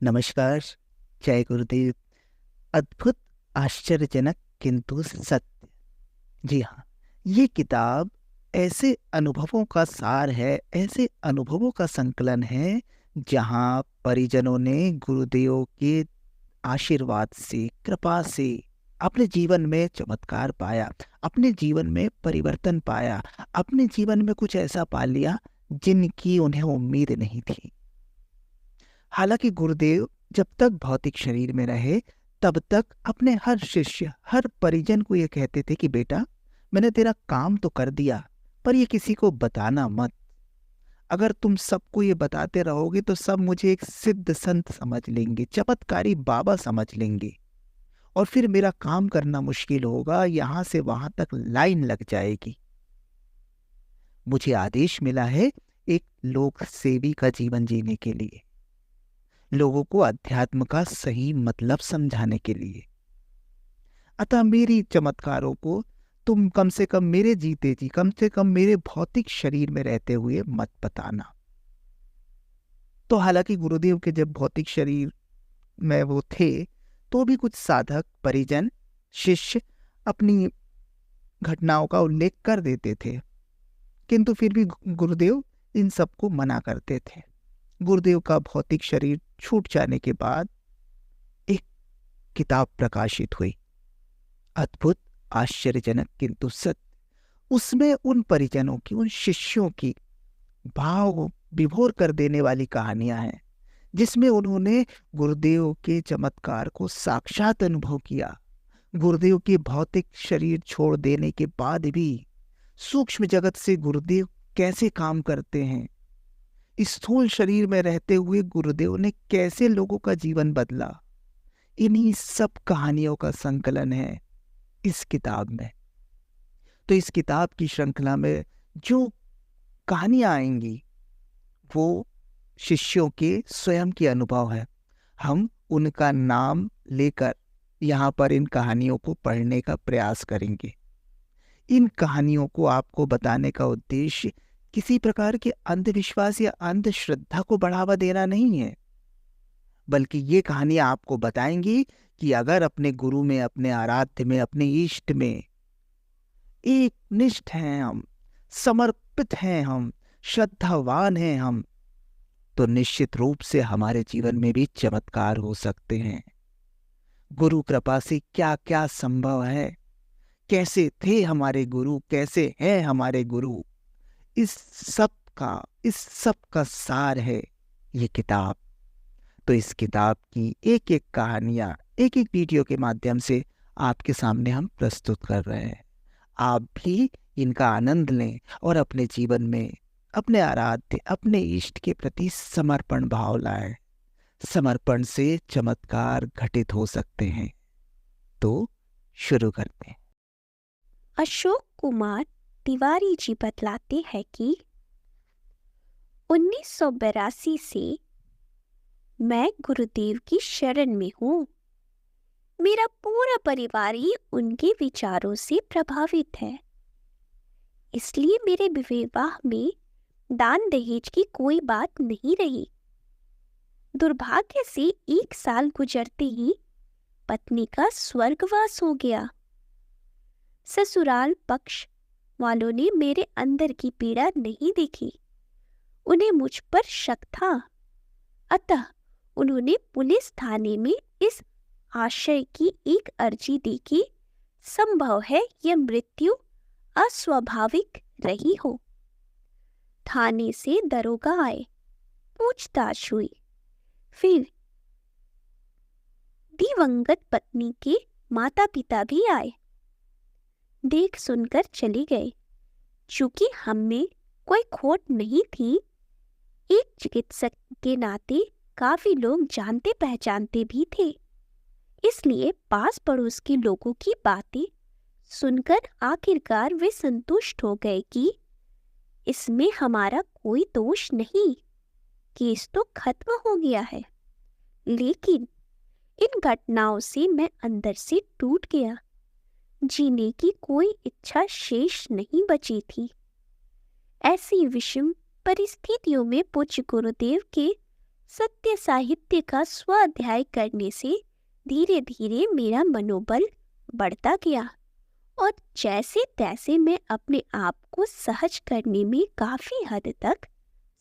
नमस्कार। जय गुरुदेव। अद्भुत, आश्चर्यजनक किंतु सत्य। जी हाँ, ये किताब ऐसे अनुभवों का सार है, ऐसे अनुभवों का संकलन है जहाँ परिजनों ने गुरुदेव के आशीर्वाद से, कृपा से अपने जीवन में चमत्कार पाया, अपने जीवन में परिवर्तन पाया, अपने जीवन में कुछ ऐसा पा लिया जिनकी उन्हें उम्मीद नहीं थी। हालांकि गुरुदेव जब तक भौतिक शरीर में रहे तब तक अपने हर शिष्य, हर परिजन को ये कहते थे कि बेटा, मैंने तेरा काम तो कर दिया, पर ये किसी को बताना मत। अगर तुम सबको ये बताते रहोगे तो सब मुझे एक सिद्ध संत समझ लेंगे, चमत्कारी बाबा समझ लेंगे, और फिर मेरा काम करना मुश्किल होगा, यहां से वहां तक लाइन लग जाएगी। मुझे आदेश मिला है एक लोक सेवी का जीवन जीने के लिए, लोगों को अध्यात्म का सही मतलब समझाने के लिए। अतः मेरी चमत्कारों को तुम कम से कम मेरे जीते जी, कम से कम मेरे भौतिक शरीर में रहते हुए मत बताना। तो हालांकि गुरुदेव के जब भौतिक शरीर में वो थे तो भी कुछ साधक, परिजन, शिष्य अपनी घटनाओं का उल्लेख कर देते थे, किंतु फिर भी गुरुदेव इन सबको मना करते थे। गुरुदेव का भौतिक शरीर छूट जाने के बाद एक किताब प्रकाशित हुई, अद्भुत, आश्चर्यजनक किंतु सत्य। उसमें उन परिजनों की, उन शिष्यों की भाव विभोर कर देने वाली कहानियां हैं, जिसमें उन्होंने गुरुदेव के चमत्कार को साक्षात अनुभव किया। गुरुदेव के भौतिक शरीर छोड़ देने के बाद भी सूक्ष्म जगत से गुरुदेव कैसे काम करते हैं, स्थूल शरीर में रहते हुए गुरुदेव ने कैसे लोगों का जीवन बदला, इन्हीं सब कहानियों का संकलन है इस किताब में। तो इस किताब की श्रृंखला में जो कहानियां आएंगी वो शिष्यों के स्वयं के अनुभव है। हम उनका नाम लेकर यहाँ पर इन कहानियों को पढ़ने का प्रयास करेंगे। इन कहानियों को आपको बताने का उद्देश्य किसी प्रकार के अंधविश्वास या अंधश्रद्धा को बढ़ावा देना नहीं है, बल्कि ये कहानियां आपको बताएंगी कि अगर अपने गुरु में, अपने आराध्य में, अपने इष्ट में एक निष्ठ हैं हम, समर्पित हैं हम, श्रद्धावान हैं हम, तो निश्चित रूप से हमारे जीवन में भी चमत्कार हो सकते हैं। गुरु कृपा से क्या क्या संभव है, कैसे थे हमारे गुरु, कैसे हैं हमारे गुरु, इस सब का सार है ये किताब। तो इस किताब की एक एक कहानियां एक एक वीडियो के माध्यम से आपके सामने हम प्रस्तुत कर रहे हैं। आप भी इनका आनंद लें और अपने जीवन में अपने आराध्य, अपने इष्ट के प्रति समर्पण भाव लाएं। समर्पण से चमत्कार घटित हो सकते हैं। तो शुरू करते हैं। अशोक कुमार तिवारी जी बतलाते हैं कि 1982 से मैं गुरुदेव की शरण में हूँ। मेरा पूरा परिवार ही उनके विचारों से प्रभावित है, इसलिए मेरे विवाह में दान दहेज की कोई बात नहीं रही। दुर्भाग्य से 1 साल गुजरते ही पत्नी का स्वर्गवास हो गया। ससुराल पक्ष वालों ने मेरे अंदर की पीड़ा नहीं देखी, उन्हें मुझ पर शक था। अतः उन्होंने पुलिस थाने में इस आशय की एक अर्जी दी कि संभव है यह मृत्यु अस्वाभाविक रही हो। थाने से दरोगा आए, पूछताछ हुई, फिर दिवंगत पत्नी के माता पिता भी आए, देख सुनकर चले गए। चूंकि हमें कोई खोट नहीं थी, एक चिकित्सक के नाते काफी लोग जानते पहचानते भी थे, इसलिए पास पड़ोस के लोगों की बातें सुनकर आखिरकार वे संतुष्ट हो गए कि इसमें हमारा कोई दोष नहीं, केस तो खत्म हो गया है। लेकिन इन घटनाओं से मैं अंदर से टूट गया, जीने की कोई इच्छा शेष नहीं बची थी। ऐसी विषम परिस्थितियों में पूज्य गुरुदेव के सत्य साहित्य का स्वाध्याय करने से धीरे धीरे मेरा मनोबल बढ़ता गया और जैसे तैसे मैं अपने आप को सहज करने में काफी हद तक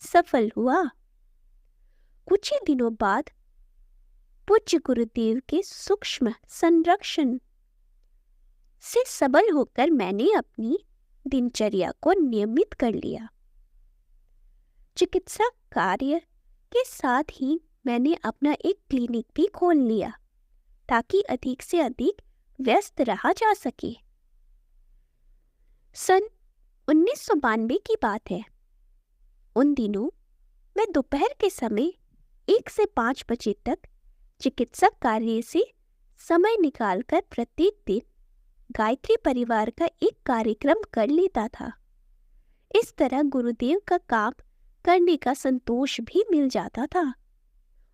सफल हुआ। कुछ ही दिनों बाद पूज्य गुरुदेव के सूक्ष्म संरक्षण से सबल होकर मैंने अपनी दिनचर्या को नियमित कर लिया। चिकित्सा कार्य के साथ ही मैंने अपना एक क्लिनिक भी खोल लिया ताकि अधिक से अधिक व्यस्त रहा जा सके। सन 1992 की बात है। उन दिनों मैं दोपहर के समय 1 से 5 बजे तक चिकित्सा कार्य से समय निकालकर प्रत्येक दिन गायत्री परिवार का एक कार्यक्रम कर लेता था। इस तरह गुरुदेव का काम करने का संतोष भी मिल जाता था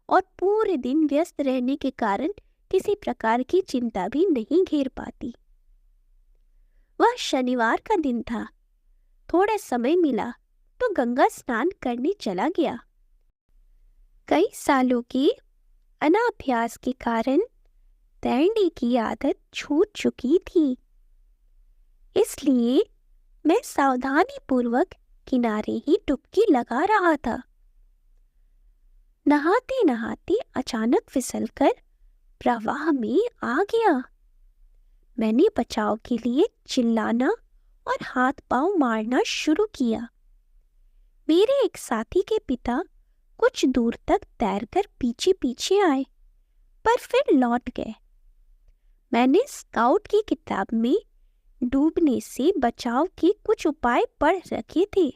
और पूरे दिन व्यस्त रहने के कारण किसी प्रकार की चिंता भी नहीं घेर पाती। वह शनिवार का दिन था। थोड़ा समय मिला तो गंगा स्नान करने चला गया। कई सालों के अनाभ्यास के कारण तैरने की आदत छूट चुकी थी, इसलिए मैं सावधानी पूर्वक किनारे ही डुबकी लगा रहा था। नहाते नहाते अचानक फिसलकर प्रवाह में आ गया। मैंने बचाव के लिए चिल्लाना और हाथ पांव मारना शुरू किया। मेरे एक साथी के पिता कुछ दूर तक तैरकर पीछे पीछे आए, पर फिर लौट गए। मैंने स्काउट की किताब में डूबने से बचाव के कुछ उपाय पढ़ रखे थे।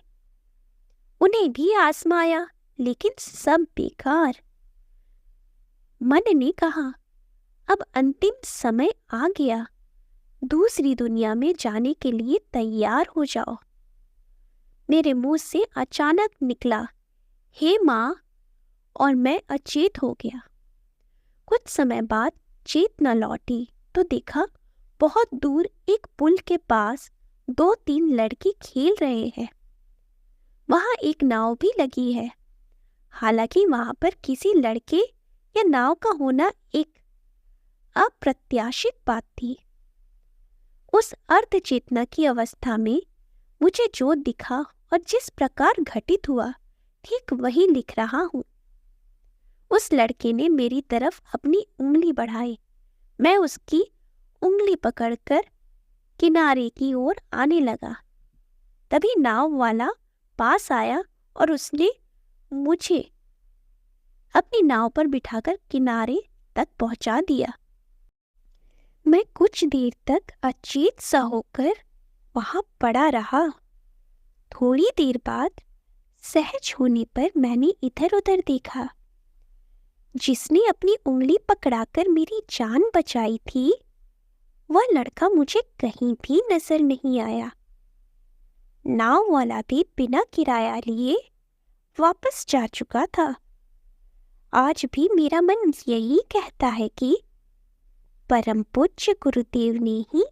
उन्हें भी आजमाया, लेकिन सब बेकार। मन ने कहा, अब अंतिम समय आ गया, दूसरी दुनिया में जाने के लिए तैयार हो जाओ। मेरे मुंह से अचानक निकला, हे माँ, और मैं अचेत हो गया। कुछ समय बाद चेत न लौटी तो देखा बहुत दूर एक पुल के पास 2-3 लड़के खेल रहे हैं। वहां एक नाव भी लगी है। हालांकि वहां पर किसी लड़के या नाव का होना एक अप्रत्याशित बात थी। उस अर्ध चेतना की अवस्था में मुझे जो दिखा और जिस प्रकार घटित हुआ, ठीक वही लिख रहा हूं। उस लड़के ने मेरी तरफ अपनी उंगली बढ़ाई। मैं उसकी उंगली पकड़कर किनारे की ओर आने लगा। तभी नाव वाला पास आया और उसने मुझे अपनी नाव पर बिठाकर किनारे तक पहुंचा दिया। मैं कुछ देर तक अचेत सा होकर वहां पड़ा रहा। थोड़ी देर बाद सहज होने पर मैंने इधर उधर देखा। जिसने अपनी उंगली पकड़ाकर मेरी जान बचाई थी, वह लड़का मुझे कहीं भी नजर नहीं आया। नाव वाला भी बिना किराया लिए वापस जा चुका था। आज भी मेरा मन यही कहता है कि परम पूज्य गुरुदेव ने ही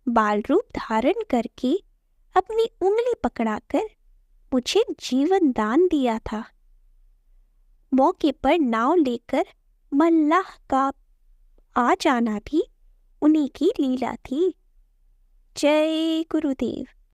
बाल रूप धारण करके अपनी उंगली पकड़ाकर मुझे जीवन दान दिया था। मौके पर नाव लेकर मल्लाह का आ जाना भी उन्हीं की लीला थी। जय गुरुदेव।